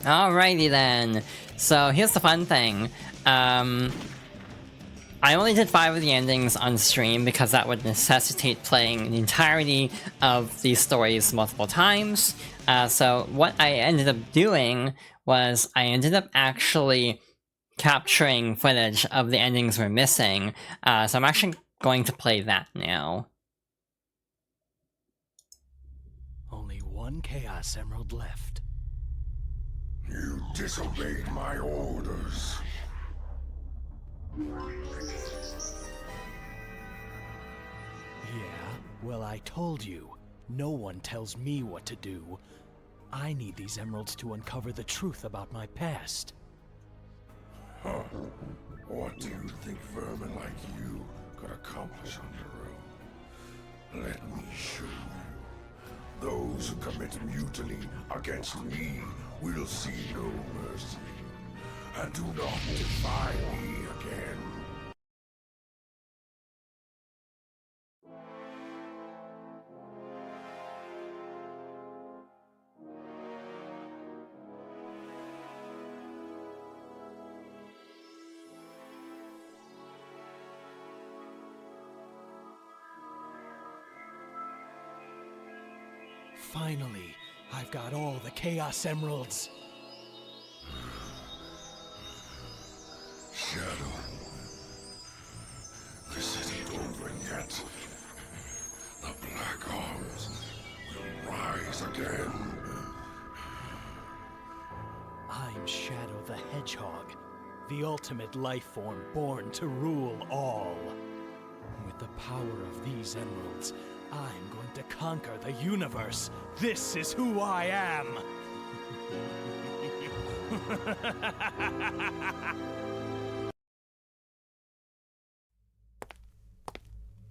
Alrighty then. So here's the fun thing. I only did 5 of the endings on stream because that would necessitate playing the entirety of these stories multiple times. So what I ended up doing was I ended up actually capturing footage of the endings we're missing. So I'm actually going to play that now. Only one Chaos Emerald left. You disobeyed my orders. Yeah, well, I told you. No one tells me what to do. I need these emeralds to uncover the truth about my past. Huh. What do you think vermin like you could accomplish on your own? Let me show you. Those who commit mutiny against me will see no mercy. And do not defy me again. Finally, I've got all the Chaos Emeralds. Shadow. This isn't over yet. The Black Arms will rise again. I'm Shadow the Hedgehog, the ultimate life form born to rule all. With the power of these emeralds, I'm going to conquer the universe. This is who I am!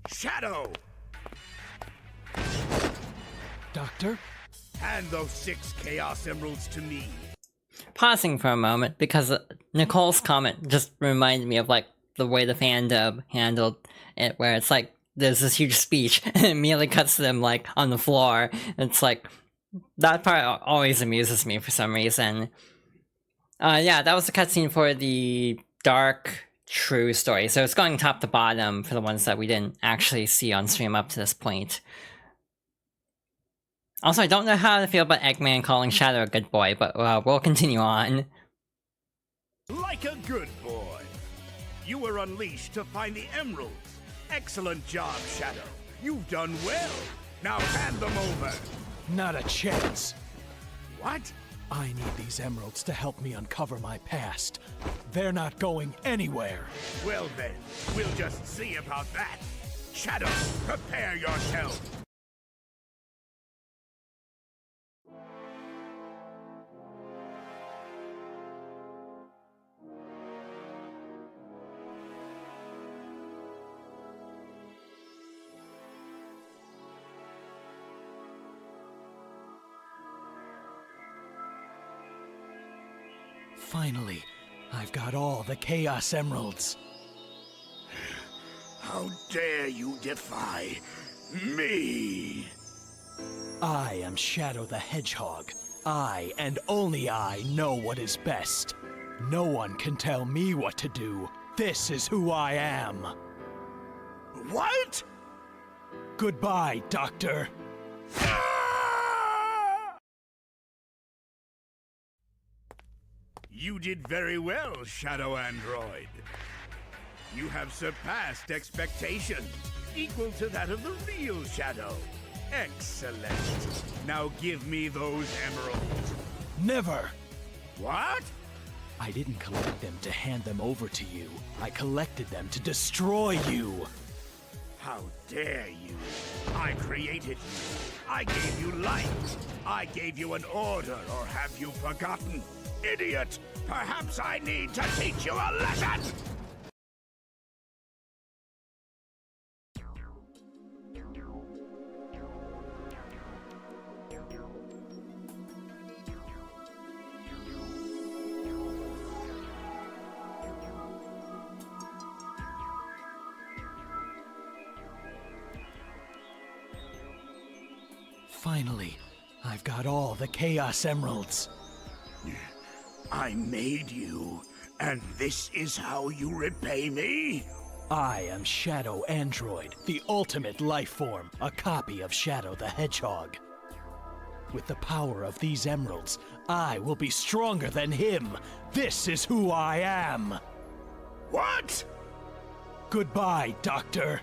Shadow! Doctor? Hand those 6 Chaos Emeralds to me. Pausing for a moment because Nicole's comment just reminded me of like the way the fandom handled it, where it's like there's this huge speech and it immediately cuts to them like on the floor. It's like that part always amuses me for some reason. Yeah, that was the cutscene for the Dark True story. So it's going top to bottom for the ones that we didn't actually see on stream up to this point. Also, I don't know how to feel about Eggman calling Shadow a good boy, but we'll continue on. Like a good boy. You were unleashed to find the emeralds. Excellent job, Shadow. You've done well. Now hand them over. Not a chance. What? I need these emeralds to help me uncover my past. They're not going anywhere. Well then, we'll just see about that. Shadow, prepare yourself. Finally, I've got all the Chaos Emeralds. How dare you defy me? I am Shadow the Hedgehog. I, and only I, know what is best. No one can tell me what to do. This is who I am. What? Goodbye, Doctor. You did very well, Shadow Android. You have surpassed expectations, equal to that of the real Shadow. Excellent. Now give me those emeralds. Never! What? I didn't collect them to hand them over to you. I collected them to destroy you. How dare you? I created you. I gave you life. I gave you an order, or have you forgotten? Idiot! Perhaps I need to teach you a lesson! Finally, I've got all the Chaos Emeralds. I made you, and this is how you repay me? I am Shadow Android, the ultimate life form, a copy of Shadow the Hedgehog. With the power of these emeralds, I will be stronger than him. This is who I am. What? Goodbye, Doctor.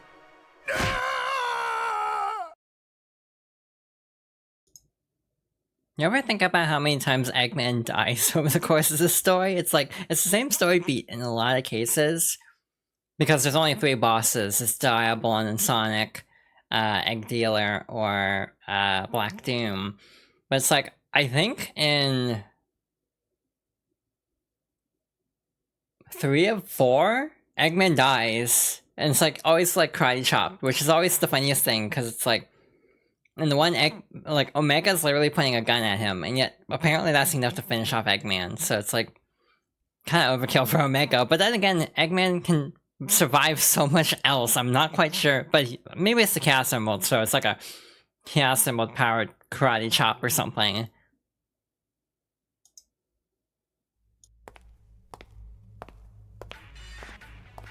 You ever think about how many times Eggman dies over the course of this story? It's like, it's the same story beat in a lot of cases. Because there's only 3 bosses. It's Diablo and Sonic, Egg Dealer, or Black Doom. But it's like, I think in 3 of 4, Eggman dies. And it's like, always like Karate Chop, which is always the funniest thing, because it's like, in the one like Omega's literally pointing a gun at him, and yet apparently that's enough to finish off Eggman. So it's like kind of overkill for Omega. But then again, Eggman can survive so much else. I'm not quite sure, but maybe it's the Chaos Emerald, so it's like a Chaos Emerald powered Karate Chop or something.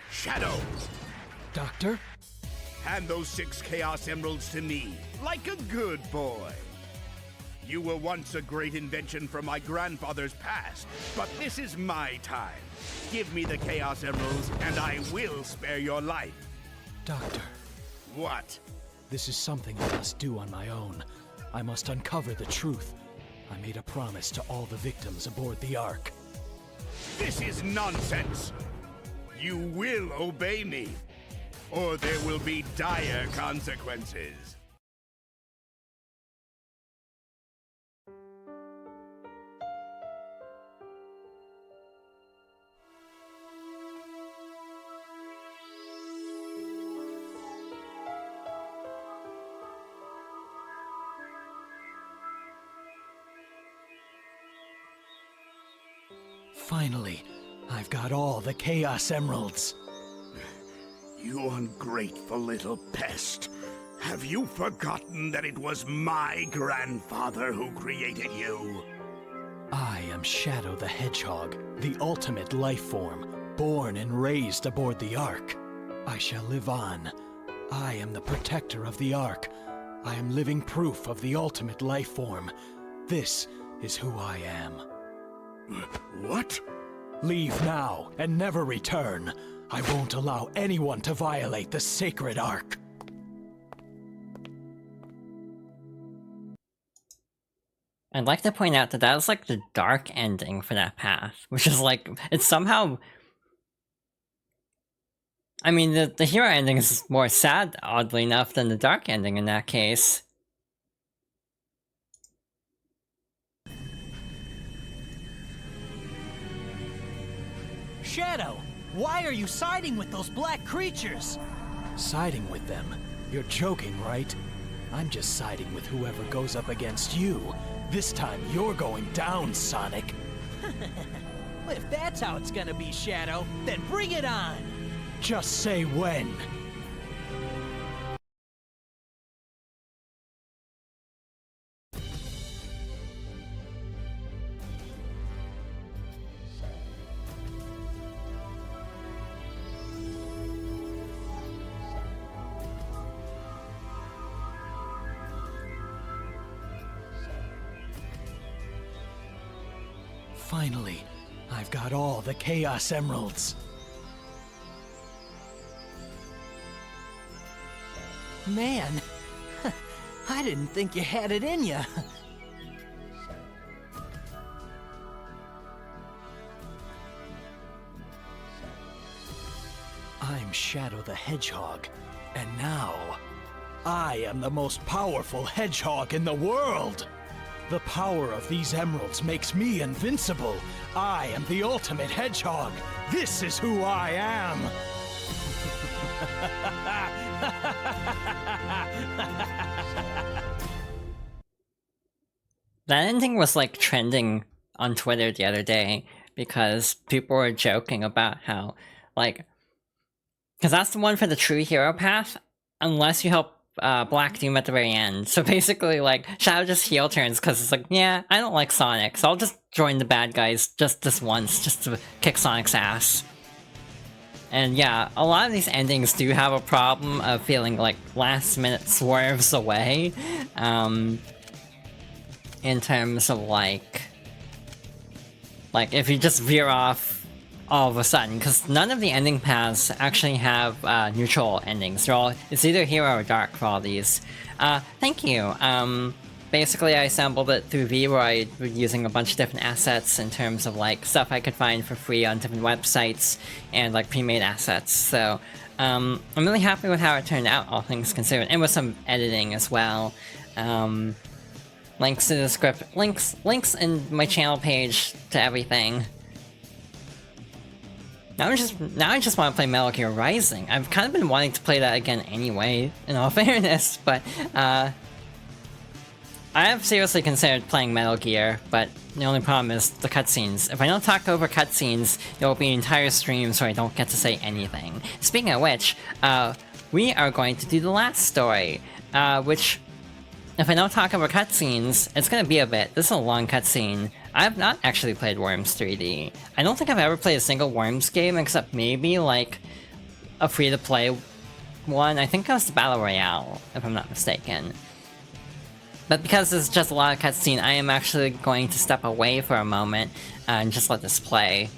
Shadow! Doctor? Hand those 6 Chaos Emeralds to me, like a good boy. You were once a great invention from my grandfather's past, but this is my time. Give me the Chaos Emeralds, and I will spare your life. Doctor. What? This is something I must do on my own. I must uncover the truth. I made a promise to all the victims aboard the Ark. This is nonsense! You will obey me, or there will be dire consequences. Finally, I've got all the Chaos Emeralds. You ungrateful little pest. Have you forgotten that it was my grandfather who created you? I am Shadow the Hedgehog, the ultimate life form, born and raised aboard the Ark. I shall live on. I am the protector of the Ark. I am living proof of the ultimate life form. This is who I am. What? Leave now and never return. I won't allow anyone to violate the sacred Ark. I'd like to point out that that was like the dark ending for that path, which is like, it's somehow... I mean, the hero ending is more sad, oddly enough, than the dark ending in that case. Shadow, why are you siding with those black creatures? Siding with them? You're joking, right? I'm just siding with whoever goes up against you. This time you're going down, Sonic. If that's how it's gonna be, Shadow, then bring it on! Just say when. Finally, I've got all the Chaos Emeralds. Man, I didn't think you had it in ya. I'm Shadow the Hedgehog, and now, I am the most powerful hedgehog in the world! The power of these emeralds makes me invincible. I am the ultimate hedgehog. This is who I am. That ending was like trending on Twitter the other day because people were joking about how, like, because that's the one for the true hero path, unless you help Black Doom at the very end. So basically, like, Shadow just heel turns because it's like, yeah, I don't like Sonic, so I'll just join the bad guys just this once, just to kick Sonic's ass. And yeah, a lot of these endings do have a problem of feeling like last minute swerves away. In terms of like if you just veer off all of a sudden, because none of the ending paths actually have neutral endings. They're all, it's either hero or dark for all these. Thank you. Basically I assembled it through V, where I was using a bunch of different assets in terms of like stuff I could find for free on different websites and like pre-made assets. So I'm really happy with how it turned out, all things considered, and with some editing as well. Links to the script, links in my channel page to everything. Now I just want to play Metal Gear Rising. I've kind of been wanting to play that again anyway, in all fairness, but I have seriously considered playing Metal Gear, but the only problem is the cutscenes. If I don't talk over cutscenes, there will be entire streams where I don't get to say anything. Speaking of which, we are going to do the last story, which, if I don't talk over cutscenes, it's gonna be a bit. This is a long cutscene. I have not actually played Worms 3D. I don't think I've ever played a single Worms game, except maybe, like, a free-to-play one. I think it was the Battle Royale, if I'm not mistaken. But because there's just a lot of cutscene, I am actually going to step away for a moment and just let this play.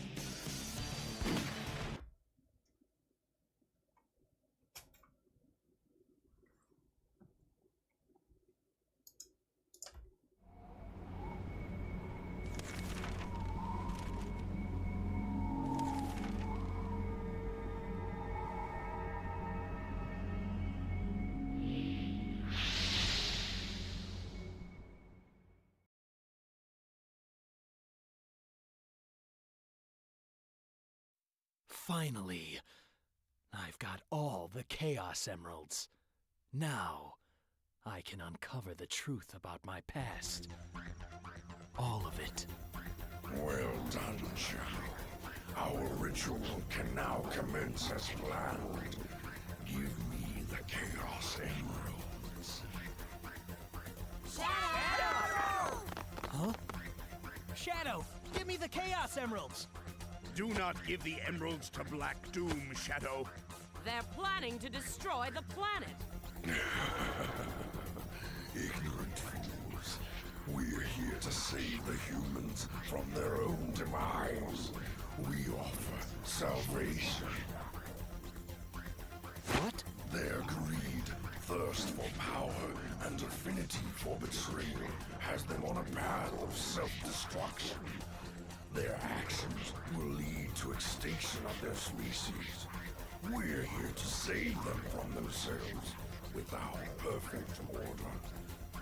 Finally, I've got all the Chaos Emeralds. Now, I can uncover the truth about my past. All of it. Well done, Shadow. Our ritual can now commence as planned. Give me the Chaos Emeralds. Huh? Shadow, give me the Chaos Emeralds! Do not give the emeralds to Black Doom, Shadow. They're planning to destroy the planet. Ignorant fools. We're here to save the humans from their own demise. We offer salvation. What? Their greed, thirst for power, and affinity for betrayal has them on a path of self-destruction. Their actions will lead to extinction of their species. We're here to save them from themselves with our perfect order,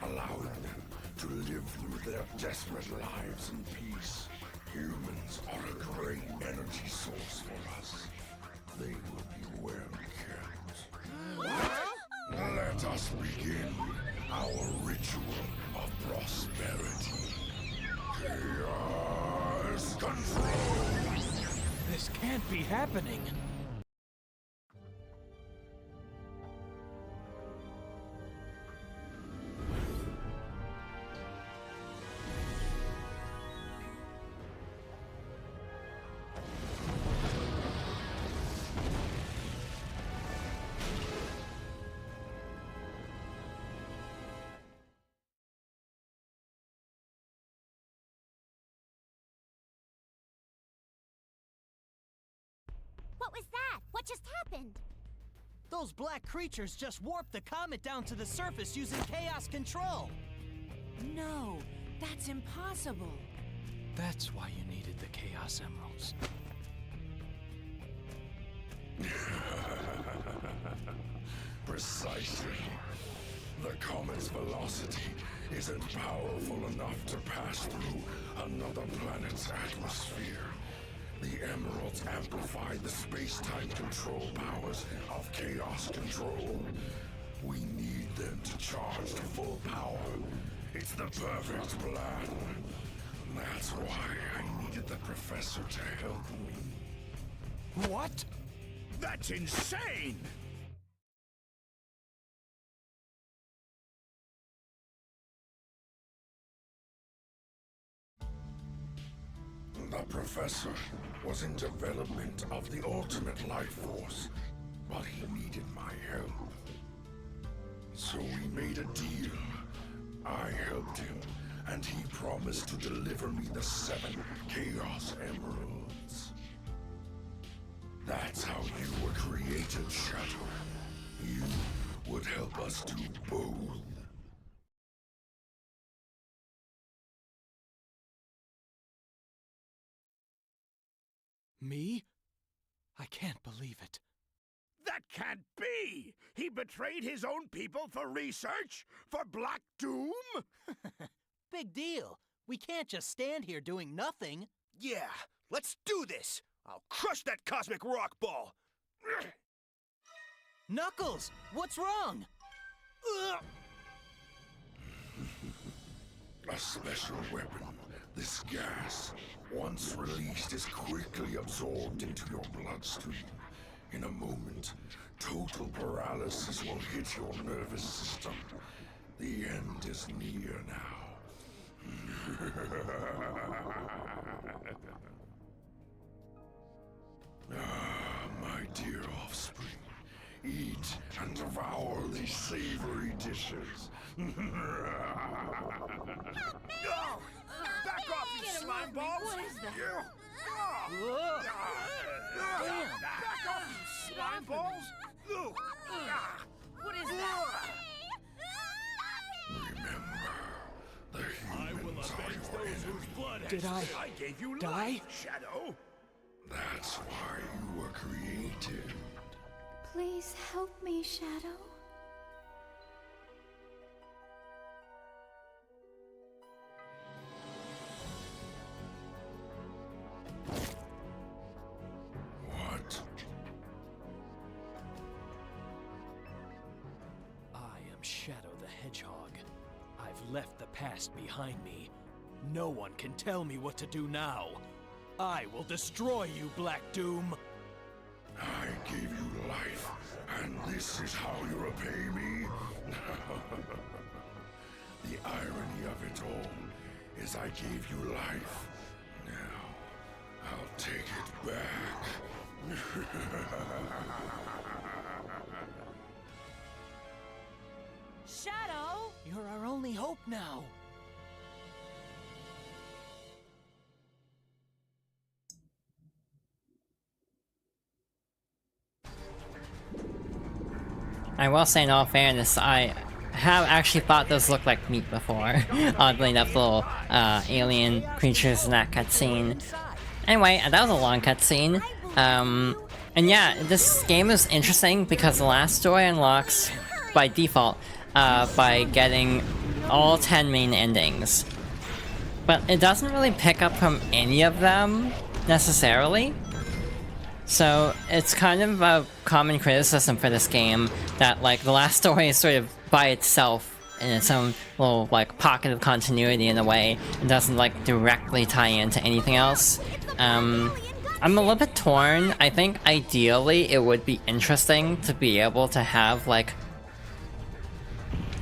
allowing them to live through their desperate lives in peace. Humans are a great energy source for us. They will be well kept. Let us begin our ritual of prosperity. Chaos Control! This can't be happening. What was that? What just happened? Those black creatures just warped the comet down to the surface using Chaos Control. No, that's impossible. That's why you needed the Chaos Emeralds. Precisely. The comet's velocity isn't powerful enough to pass through another planet's atmosphere. The emeralds amplify the space-time control powers of Chaos Control. We need them to charge to full power. It's the perfect plan. That's why I needed the professor to help me. What? That's insane! professor was in development of the ultimate life force, but he needed my help. So we made a deal. I helped him, and he promised to deliver me the 7 Chaos Emeralds. That's how you were created, Shadow. You would help us do both. Me? I can't believe it. That can't be! He betrayed his own people for research? For Black Doom? Big deal. We can't just stand here doing nothing. Yeah, let's do this! I'll crush that cosmic rock ball! Knuckles, what's wrong? A special weapon. This gas, once released, is quickly absorbed into your bloodstream. In a moment, total paralysis will hit your nervous system. The end is near now. Ah, my dear offspring. Eat and devour these savory dishes. Oh, back off, you slime balls! What is that? Back off, you slime balls! What is that? Remember, the I will humans are avenge your those whose enemy. blood Did I I gave you die? life, Shadow. That's why you were created. Please help me, Shadow. What? I am Shadow the Hedgehog. I've left the past behind me. No one can tell me what to do now. I will destroy you, Black Doom! I gave you life, and this is how you repay me? The irony of it all is I gave you life. Now, I'll take it back. Shadow! You're our only hope now. I will say, in all fairness, I have actually thought those looked like meat before. Oddly enough, little alien creatures in that cutscene. Anyway, that was a long cutscene. And yeah, this game is interesting because the last story unlocks by default by getting all 10 main endings. But it doesn't really pick up from any of them, necessarily. So it's kind of a common criticism for this game that, like, the last story is sort of by itself in its own little, like, pocket of continuity in a way, and doesn't, like, directly tie into anything else. I'm a little bit torn. I think ideally it would be interesting to be able to have, like,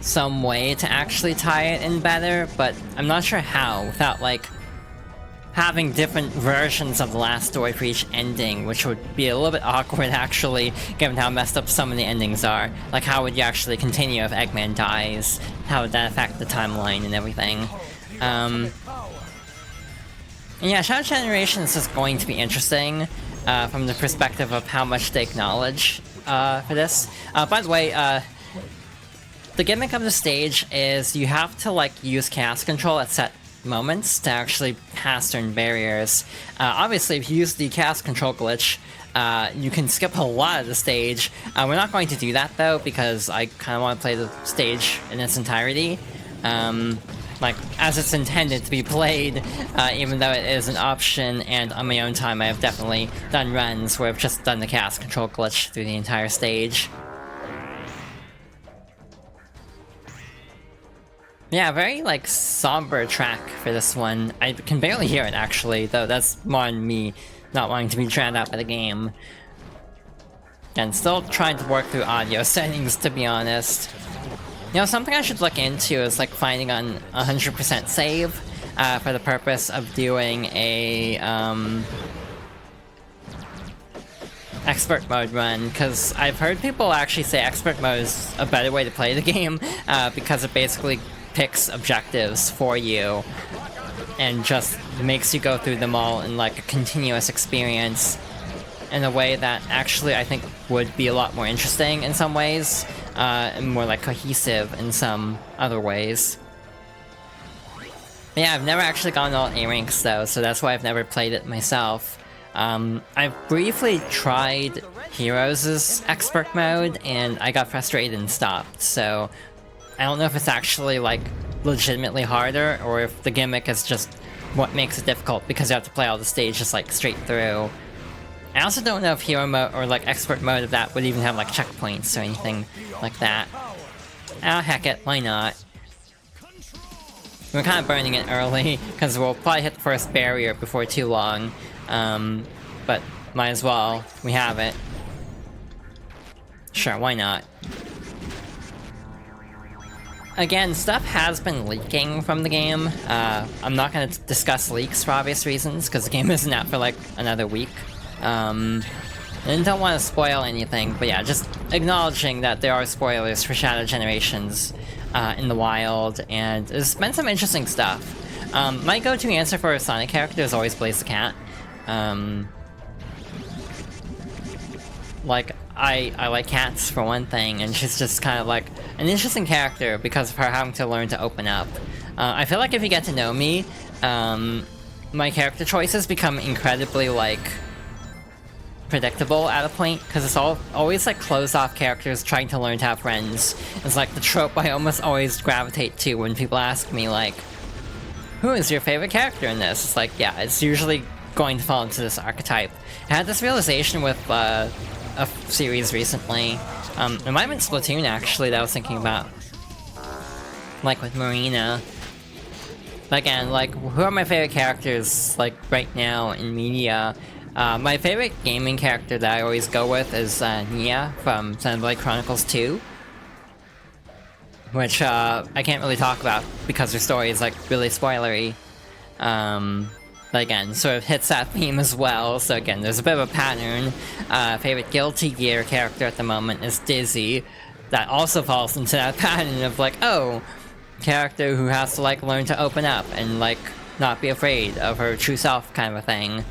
some way to actually tie it in better, but I'm not sure how without, like, having different versions of the last story for each ending, which would be a little bit awkward actually, given how messed up some of the endings are. Like, how would you actually continue if Eggman dies? How would that affect the timeline and everything? And yeah, Shadow Generations is going to be interesting from the perspective of how much they acknowledge for this. By the way, the gimmick of the stage is you have to, like, use chaos control at set moments to actually pass certain barriers. Obviously, if you use the chaos control glitch, you can skip a lot of the stage. We're not going to do that though, because I kind of want to play the stage in its entirety. Like, as it's intended to be played, even though it is an option, and on my own time I have definitely done runs where I've just done the chaos control glitch through the entire stage. Yeah, very, like, somber track for this one. I can barely hear it, actually, though that's more on me not wanting to be drowned out by the game. And still trying to work through audio settings, to be honest. You know, something I should look into is, like, finding an 100% save. for the purpose of doing a expert mode run, because I've heard people actually say expert mode is a better way to play the game, because it basically picks objectives for you and just makes you go through them all in like a continuous experience in a way that actually I think would be a lot more interesting in some ways, and more like cohesive in some other ways. Yeah, I've never actually gone all A ranks though, so that's why I've never played it myself. I've briefly tried Heroes' expert mode, and I got frustrated and stopped, so I don't know if it's actually, like, legitimately harder, or if the gimmick is just what makes it difficult, because you have to play all the stages, like, straight through. I also don't know if Hero mode, or, like, expert mode of that would even have, like, checkpoints or anything like that. Ah, heck it, why not? We're kind of burning it early, because we'll probably hit the first barrier before too long. But might as well. We have it. Sure, why not? Again, stuff has been leaking from the game. I'm not gonna discuss leaks for obvious reasons, because the game isn't out for like another week. And don't want to spoil anything, but yeah, just acknowledging that there are spoilers for Shadow Generations in the wild, and there's been some interesting stuff. My go-to answer for a Sonic character is always Blaze the Cat. Like, I like cats for one thing, and she's just kind of like an interesting character because of her having to learn to open up. I feel like if you get to know me, my character choices become incredibly, like, predictable at a point, because it's always like closed-off characters trying to learn to have friends. It's like the trope I almost always gravitate to when people ask me, like, who is your favorite character in this? It's like, yeah, it's usually going to fall into this archetype. I had this realization with a series recently. It might have been Splatoon, actually, that I was thinking about. Like with Marina. But again, like, who are my favorite characters, like, right now in media? My favorite gaming character that I always go with is Nia from Xenoblade Chronicles 2. Which, I can't really talk about because her story is, like, really spoilery. But again, sort of hits that theme as well, so again, there's a bit of a pattern. Favorite Guilty Gear character at the moment is Dizzy. That also falls into that pattern of, like, oh, character who has to, like, learn to open up and, like, not be afraid of her true self kind of a thing.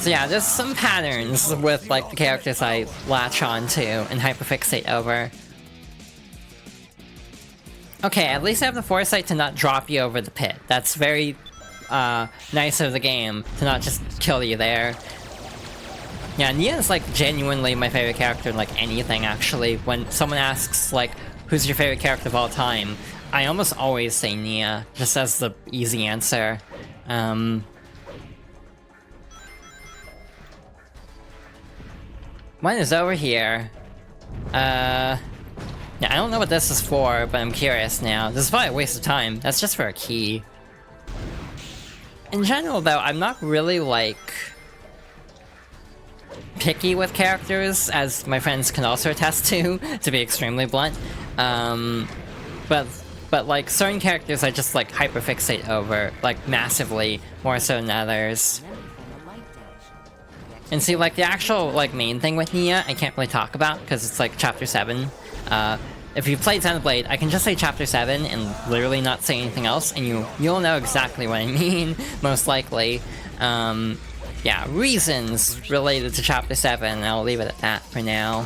So yeah, there's some patterns with, like, the characters I latch on to and hyperfixate over. Okay, at least I have the foresight to not drop you over the pit. That's very, nice of the game, to not just kill you there. Yeah, Nia is, like, genuinely my favorite character in, like, anything, actually. When someone asks, like, who's your favorite character of all time, I almost always say Nia, just as the easy answer. One is over here. Yeah, I don't know what this is for, but I'm curious now. This is probably a waste of time. That's just for a key. In general, though, I'm not really, like, picky with characters, as my friends can also attest to be extremely blunt. But like, certain characters I just, like, hyperfixate over, like, massively, more so than others. And see, like, the actual, like, main thing with Nia, I can't really talk about, because it's, like, Chapter 7. If you've played Xenoblade, I can just say Chapter 7 and literally not say anything else, and you'll know exactly what I mean, most likely. Yeah, reasons related to Chapter 7, and I'll leave it at that for now.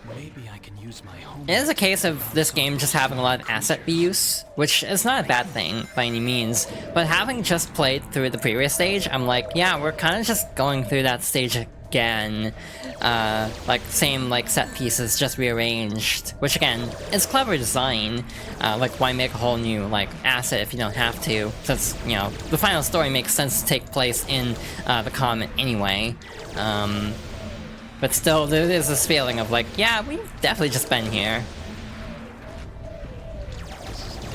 Maybe I can use my home. It is a case of this game just having a lot of asset reuse, which is not a bad thing by any means, but having just played through the previous stage, I'm like, yeah, we're kind of just going through that stage again. Like, same, like, set pieces, just rearranged, which again, is clever design. Like, why make a whole new, like, asset if you don't have to, since, you know, the final story makes sense to take place in the comet anyway. But still, there is this feeling of, like, yeah, we've definitely just been here.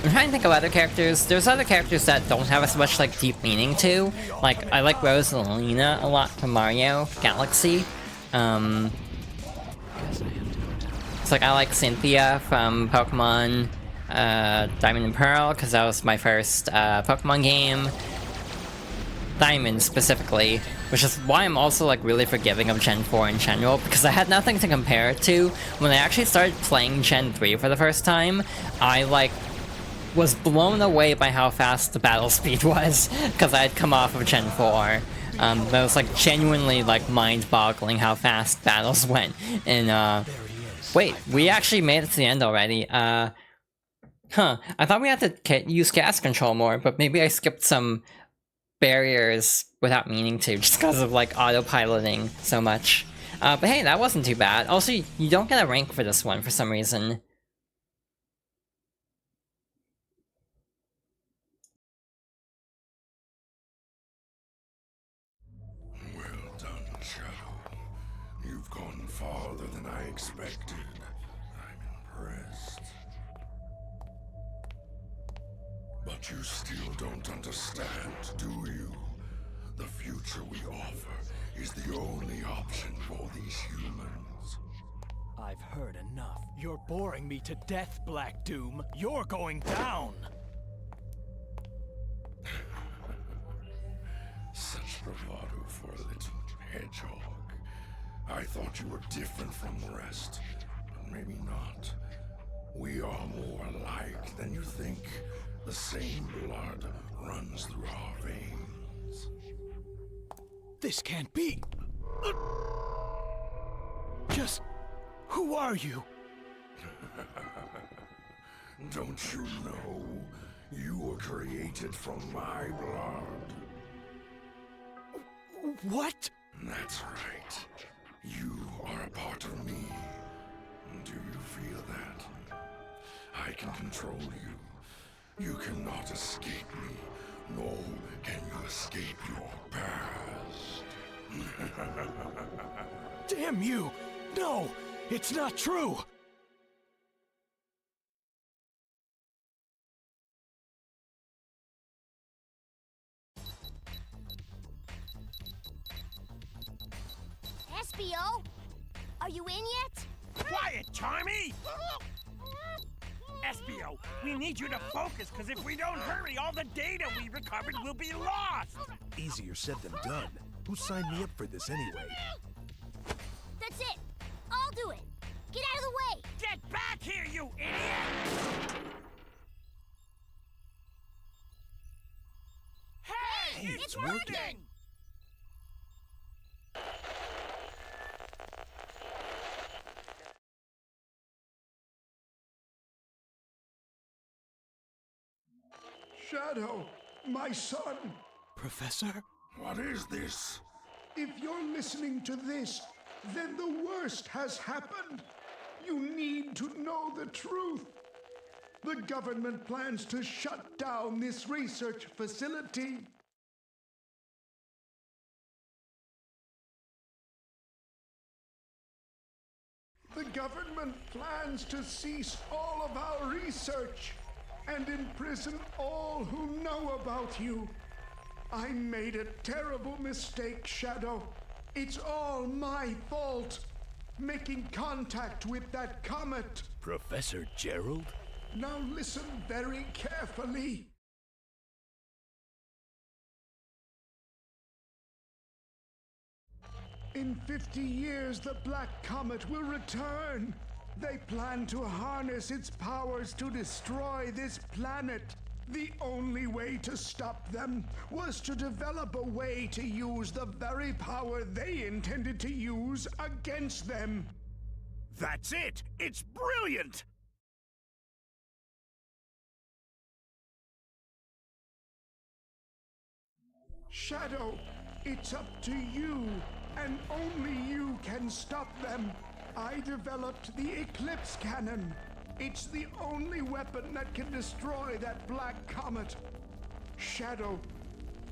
I'm trying to think of other characters. There's other characters that don't have as much, like, deep meaning to. Like, I like Rosalina a lot from Mario Galaxy. It's like I like Cynthia from Pokemon Diamond and Pearl, because that was my first Pokemon game. Diamond specifically, which is why I'm also like really forgiving of Gen 4 in general, because I had nothing to compare it to. When I actually started playing Gen 3 for the first time, I like was blown away by how fast the battle speed was, because I had come off of Gen 4. That was like genuinely like mind-boggling how fast battles went. And wait, we actually made it to the end already. I thought we had to use gas control more, but maybe I skipped some barriers without meaning to, just because of like autopiloting so much. But hey, that wasn't too bad. Also, you don't get a rank for this one for some reason. Well done, Shadow. You've gone farther than I expected. I'm impressed. But you still don't understand, do you? The future we offer is the only option for these humans. I've heard enough. You're boring me to death, Black Doom. You're going down! Such bravado for a little hedgehog. I thought you were different from the rest, but maybe not. We are more alike than you think. The same blood runs through our veins. This can't be! Just... who are you? Don't you know? You were created from my blood. What? That's right. You are a part of me. Do you feel that? I can control you. You cannot escape me, nor can you escape your past. Damn you! No! It's not true! SBO? Are you in yet? Quiet, Charmy! SBO, we need you to focus, because if we don't hurry, all the data we recovered will be lost! Easier said than done. Who signed me up for this anyway? That's it! I'll do it! Get out of the way! Get back here, you idiot! Hey, it's working! Shadow, my son. Professor? What is this? If you're listening to this, then the worst has happened. You need to know the truth. The government plans to shut down this research facility. The government plans to cease all of our research and imprison all who know about you. I made a terrible mistake, Shadow. It's all my fault. Making contact with that comet. Professor Gerald? Now listen very carefully. In 50 years, the Black Comet will return. They plan to harness its powers to destroy this planet. The only way to stop them was to develop a way to use the very power they intended to use against them. That's it! It's brilliant! Shadow, it's up to you, and only you can stop them. I developed the Eclipse Cannon. It's the only weapon that can destroy that black comet. Shadow,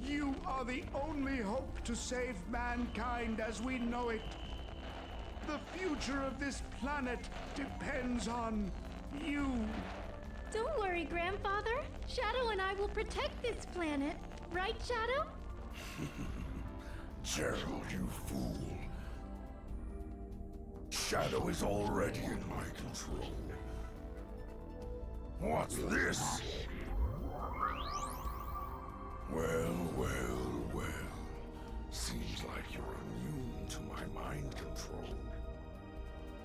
you are the only hope to save mankind as we know it. The future of this planet depends on you. Don't worry, Grandfather. Shadow and I will protect this planet. Right, Shadow? Gerald, you fool. Shadow is already in my control. What's this? Well. Seems like you're immune to my mind control.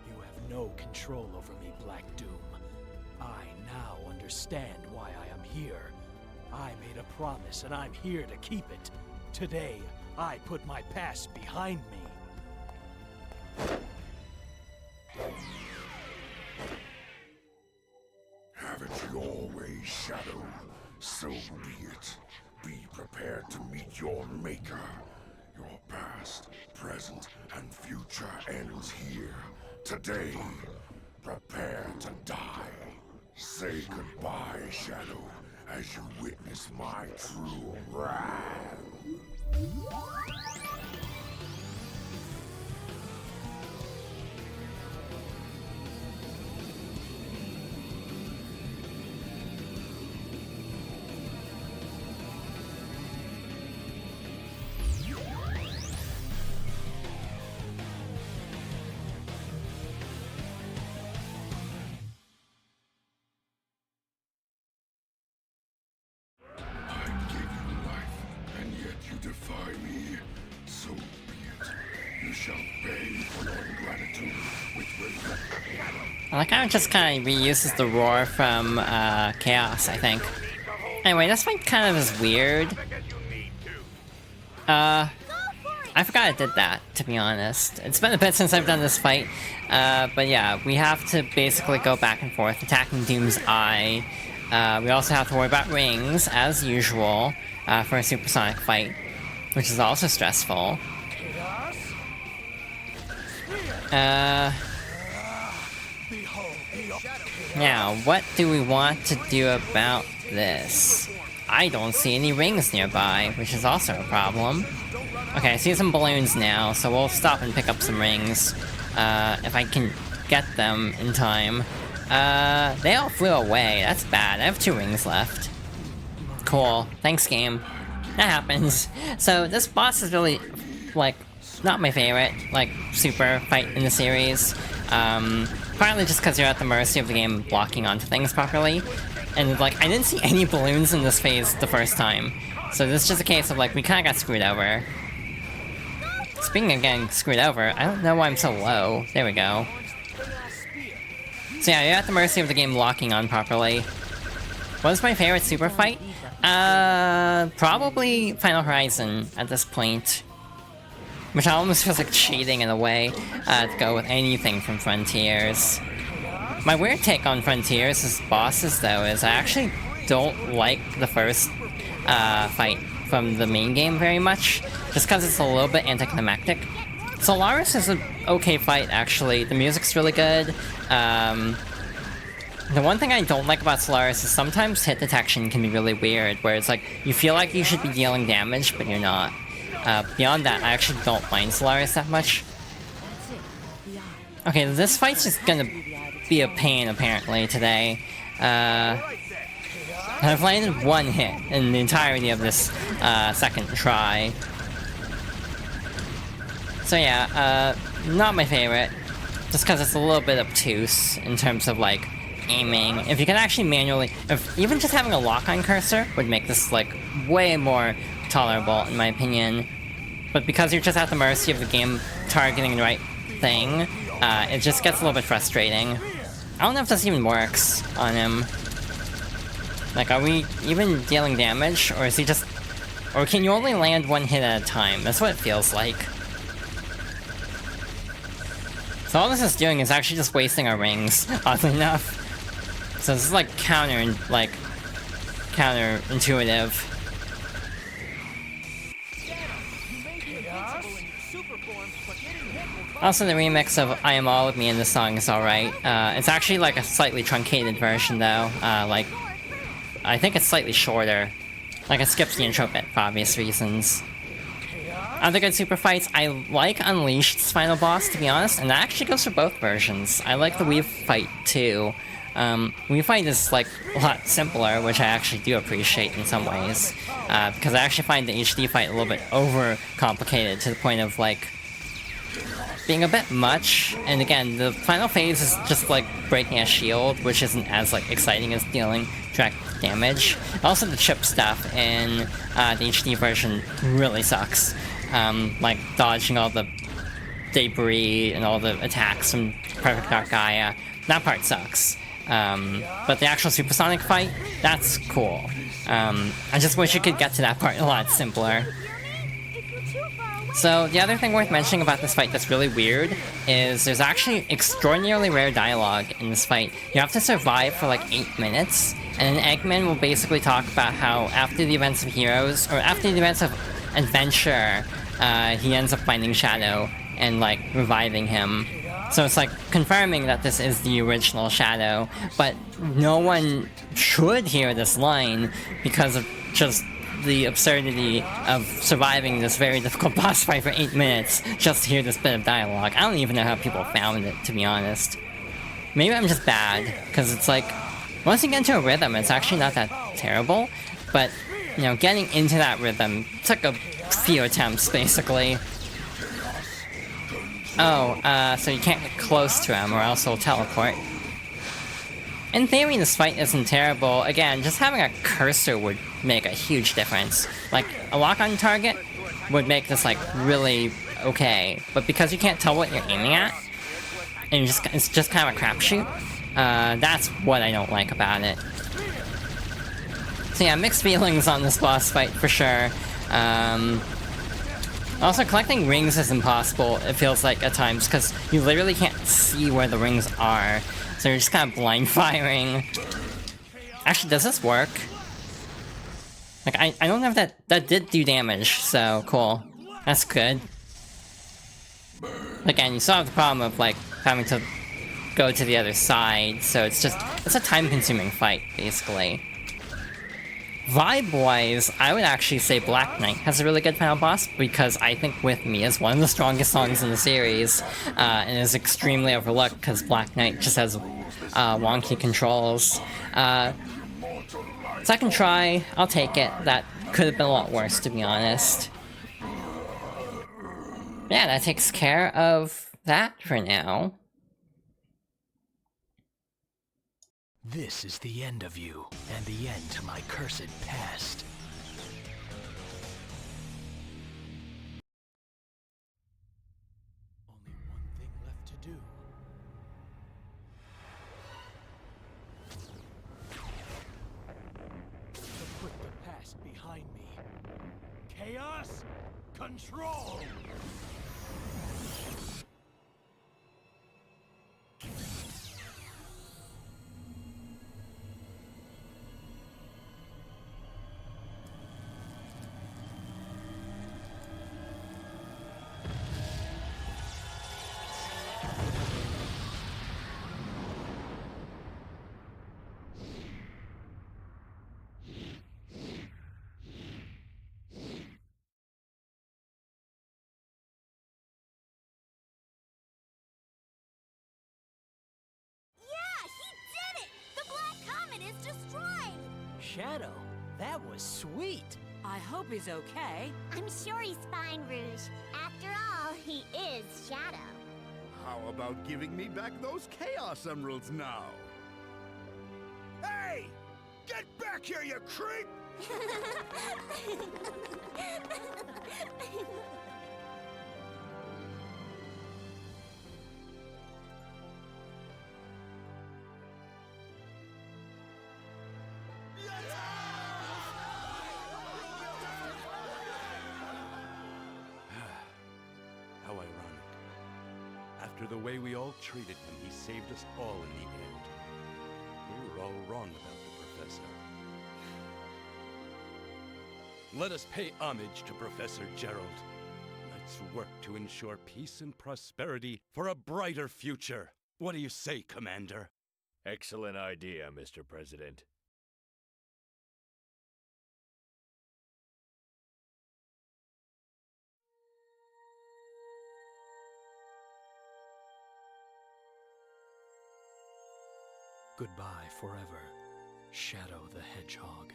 You have no control over me, Black Doom. I now understand why I am here. I made a promise and I'm here to keep it. Today, I put my past behind me. Have it your way, Shadow. So be it. Be prepared to meet your maker. Your past, present, and future ends here. Today, prepare to die. Say goodbye, Shadow, as you witness my true wrath. Defy me, so be it. You shall pay for your ingratitude with regret. I like how it just kind of reuses the roar from Chaos, I think. Anyway, this fight kind of is weird. I forgot I did that, to be honest. It's been a bit since I've done this fight. But yeah, we have to basically go back and forth, attacking Doom's Eye. We also have to worry about rings, as usual, for a supersonic fight, which is also stressful. Now, what do we want to do about this? I don't see any rings nearby, which is also a problem. Okay, I see some balloons now, so we'll stop and pick up some rings, if I can get them in time. They all flew away. That's bad. I have 2 rings left. Cool. Thanks, game. That happens. So this boss is really, like, not my favorite, like, super fight in the series. Partly just because you're at the mercy of the game blocking onto things properly. And, like, I didn't see any balloons in this phase the first time. So this is just a case of, like, we kinda got screwed over. Speaking of getting screwed over, I don't know why I'm so low. There we go. So yeah, you're at the mercy of the game locking on properly. What is my favorite super fight? Probably Final Horizon at this point. Which almost feels like cheating in a way, to go with anything from Frontiers. My weird take on Frontiers' as bosses, though, is I actually don't like the first, fight from the main game very much, just because it's a little bit anticlimactic. Solaris is an okay fight, actually. The music's really good. The one thing I don't like about Solaris is sometimes hit detection can be really weird, where it's like, you feel like you should be dealing damage, but you're not. Beyond that, I actually don't mind Solaris that much. Okay, this fight's just gonna be a pain, apparently, today. I've landed 1 hit in the entirety of this, second try. So yeah, not my favorite. Just because it's a little bit obtuse in terms of, like, aiming. If you can actually manually... even just having a lock-on cursor would make this, like, way more tolerable, in my opinion. But because you're just at the mercy of the game targeting the right thing, it just gets a little bit frustrating. I don't know if this even works on him. Like, are we even dealing damage? Or is he just... Or can you only land 1 hit at a time? That's what it feels like. So all this is doing is actually just wasting our rings, oddly enough. So this is like counterintuitive. Also, the remix of I Am All of Me in this song is alright. It's actually like a slightly truncated version though. Like, I think it's slightly shorter. Like, it skips the intro bit for obvious reasons. Other good super fights, I like Unleashed's final boss, to be honest, and that actually goes for both versions. I like the Wii fight too. Wii fight is like a lot simpler, which I actually do appreciate in some ways. Because I actually find the HD fight a little bit over complicated to the point of like being a bit much, and again, the final phase is just like breaking a shield, which isn't as like exciting as dealing direct damage. Also, the chip stuff in the HD version really sucks. Like dodging all the debris and all the attacks from Perfect Dark Gaia, that part sucks. But the actual supersonic fight, that's cool. I just wish you could get to that part a lot simpler. So the other thing worth mentioning about this fight that's really weird is there's actually extraordinarily rare dialogue in this fight. You have to survive for like 8 minutes, and Eggman will basically talk about how after the events of Heroes, or after the events of Adventure, he ends up finding Shadow and like reviving him. So it's like confirming that this is the original Shadow, but no one should hear this line because of just the absurdity of surviving this very difficult boss fight for 8 minutes just to hear this bit of dialogue. I don't even know how people found it, to be honest. Maybe I'm just bad, because it's like, once you get into a rhythm, it's actually not that terrible, but, you know, getting into that rhythm took a few attempts, basically. Oh, so you can't get close to him or else he'll teleport. In theory, this fight isn't terrible. Again, just having a cursor would make a huge difference. Like, a lock-on target would make this, like, really okay. But because you can't tell what you're aiming at, and it's just kind of a crapshoot, that's what I don't like about it. So yeah, mixed feelings on this boss fight, for sure. Also, collecting rings is impossible, it feels like, at times, because you literally can't see where the rings are. So you're just kind of blind firing. Actually, does this work? Like, I don't know if that did do damage, so cool. That's good. Again, you still have the problem of, like, having to go to the other side, so it's a time-consuming fight, basically. Vibe-wise, I would actually say Black Knight has a really good final boss, because I think With Me is one of the strongest songs in the series, and is extremely overlooked because Black Knight just has wonky controls. Second try, I'll take it. That could have been a lot worse, to be honest. Yeah, that takes care of that for now. This is the end of you, and the end to my cursed past. Only one thing left to do. To put the past behind me. Chaos Control! Shadow, that was sweet. I hope he's okay. I'm sure he's fine, Rouge. After all, he is Shadow. How about giving me back those Chaos Emeralds now? Hey! Get back here, you creep! How ironic. After the way we all treated him, he saved us all in the end. We were all wrong about the Professor. Let us pay homage to Professor Gerald. Let's work to ensure peace and prosperity for a brighter future. What do you say, Commander? Excellent idea, Mr. President. Goodbye forever, Shadow the Hedgehog.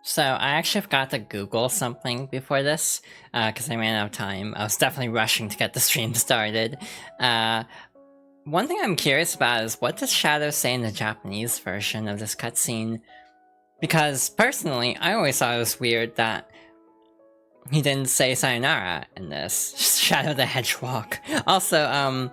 So I actually forgot to Google something before this, because I ran out of time. I was definitely rushing to get the stream started. One thing I'm curious about is what does Shadow say in the Japanese version of this cutscene? Because personally, I always thought it was weird that he didn't say sayonara in this. Shadow the Hedgehog. Also,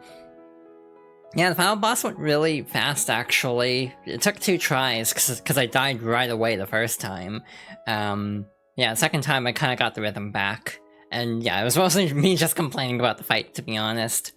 yeah, the final boss went really fast, actually. It took 2 tries, because I died right away the first time. Yeah, the second time I kind of got the rhythm back. And yeah, it was mostly me just complaining about the fight, to be honest.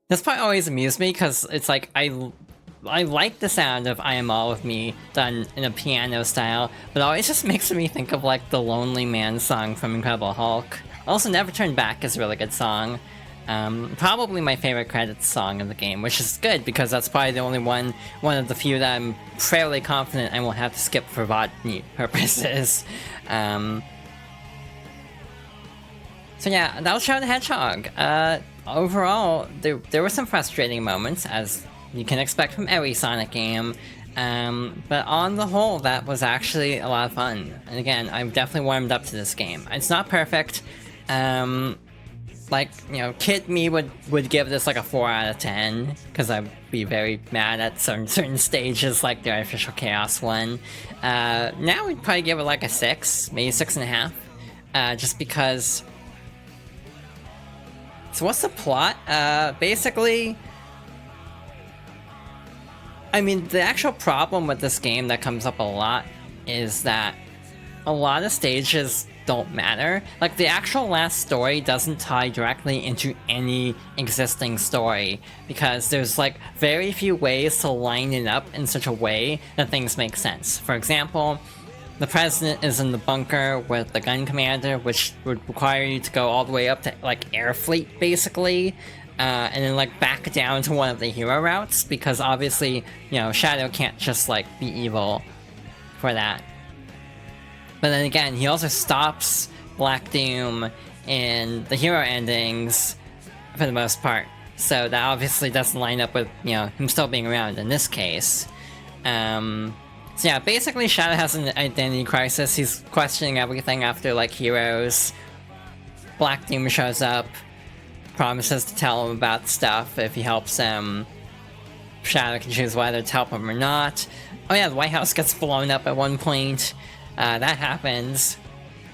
This part always amused me, because it's like, I like the sound of I Am All With Me done in a piano style, but it always just makes me think of like the Lonely Man song from Incredible Hulk. Also, Never Turn Back is a really good song. Probably my favorite credits song of the game, which is good because that's probably the only one of the few that I'm fairly confident I won't have to skip for botany purposes. So yeah, that was Shadow the Hedgehog. Overall, there were some frustrating moments, as you can expect from every Sonic game, but on the whole, that was actually a lot of fun. And again, I've definitely warmed up to this game. It's not perfect. Like, you know, Kid Me would give this like a 4 out of 10, because I'd be very mad at certain stages, like the Artificial Chaos one. Now we'd probably give it like a 6, maybe 6.5, just because... So what's the plot? Basically... I mean, the actual problem with this game that comes up a lot is that a lot of stages don't matter. Like, the actual last story doesn't tie directly into any existing story, because there's like very few ways to line it up in such a way that things make sense. For example, the president is in the bunker with the gun commander, which would require you to go all the way up to like Air Fleet, basically, and then like back down to one of the hero routes, because obviously, you know, Shadow can't just like be evil for that. But then again, he also stops Black Doom in the hero endings for the most part, so that obviously doesn't line up with, you know, him still being around in this case. So yeah, basically Shadow has an identity crisis. He's questioning everything after like Heroes. Black Doom shows up, promises to tell him about stuff if he helps him. Shadow can choose whether to help him or not. Oh yeah, the White House gets blown up at one point. That happens.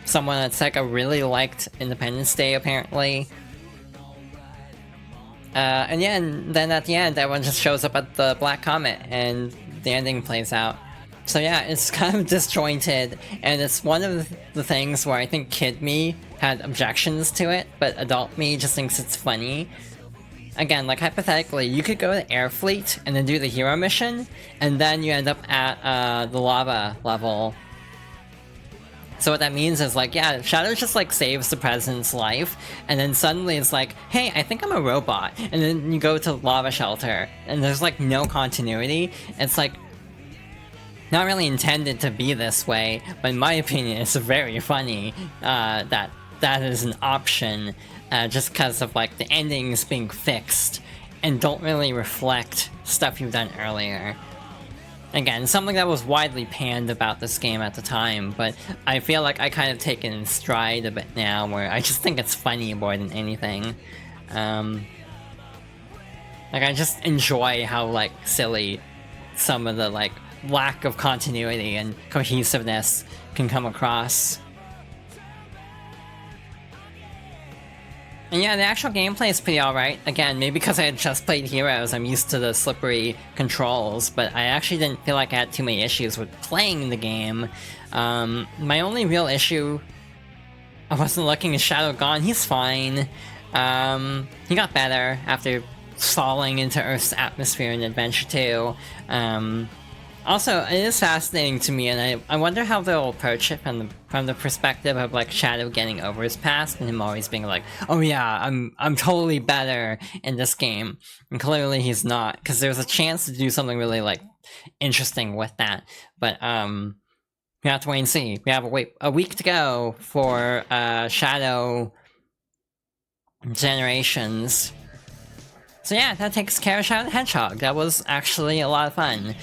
Someone at Sega really liked Independence Day, apparently. And yeah, and then at the end, everyone just shows up at the Black Comet, and the ending plays out. So yeah, it's kind of disjointed, and it's one of the things where I think Kid Me had objections to it, but Adult Me just thinks it's funny. Again, like hypothetically, you could go to Air Fleet and then do the hero mission, and then you end up at the lava level. So what that means is like, yeah, Shadow just like saves the president's life, and then suddenly it's like, hey, I think I'm a robot, and then you go to lava shelter, and there's like no continuity. It's like not really intended to be this way, but in my opinion, it's very funny that is an option, just because of like the endings being fixed and don't really reflect stuff you've done earlier. Again, something that was widely panned about this game at the time, but I feel like I kind of take it in stride a bit now, where I just think it's funny more than anything. Like, I just enjoy how, like, silly some of the, like, lack of continuity and cohesiveness can come across. And yeah, the actual gameplay is pretty alright. Again, maybe because I had just played Heroes, I'm used to the slippery controls, but I actually didn't feel like I had too many issues with playing the game. My only real issue, I wasn't looking at Shadow Gone, he's fine. He got better after falling into Earth's atmosphere in Adventure 2. Also, it is fascinating to me, and I wonder how they'll approach it from the perspective of like Shadow getting over his past and him always being like, oh yeah, I'm totally better in this game, and clearly he's not, because there's a chance to do something really like interesting with that. But we have to wait and see. We have a week to go for Shadow Generations. So yeah, that takes care of Shadow the Hedgehog. That was actually a lot of fun.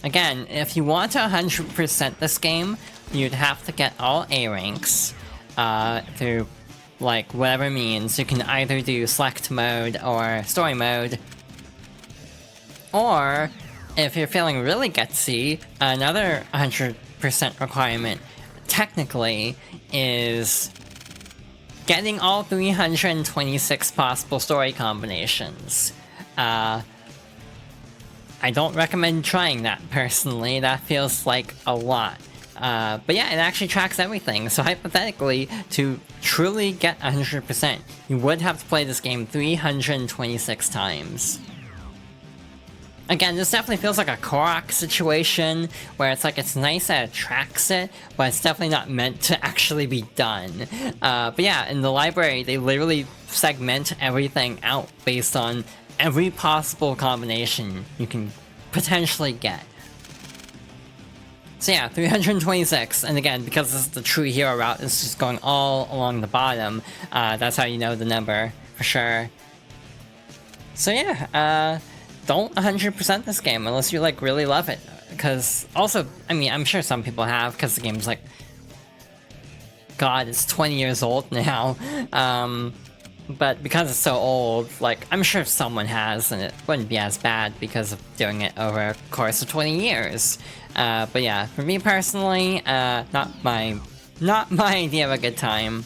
Again, if you want to 100% this game, you'd have to get all A ranks through like whatever means. You can either do select mode or story mode, or if you're feeling really gutsy, another 100% requirement technically is getting all 326 possible story combinations. I don't recommend trying that personally, that feels like a lot. But yeah, it actually tracks everything, so hypothetically, to truly get 100%, you would have to play this game 326 times. Again, this definitely feels like a Korok situation, where it's like it's nice that it tracks it, but it's definitely not meant to actually be done. But yeah, in the library, they literally segment everything out based on every possible combination you can potentially get. So yeah, 326, and again, because this is the true hero route, it's just going all along the bottom. That's how you know the number, for sure. So yeah, don't 100% this game unless you like really love it. Because also, I mean, I'm sure some people have, because the game's like, God, it's 20 years old now. But because it's so old, like, I'm sure someone has, and it wouldn't be as bad because of doing it over a course of 20 years. But yeah, for me personally, not my idea of a good time.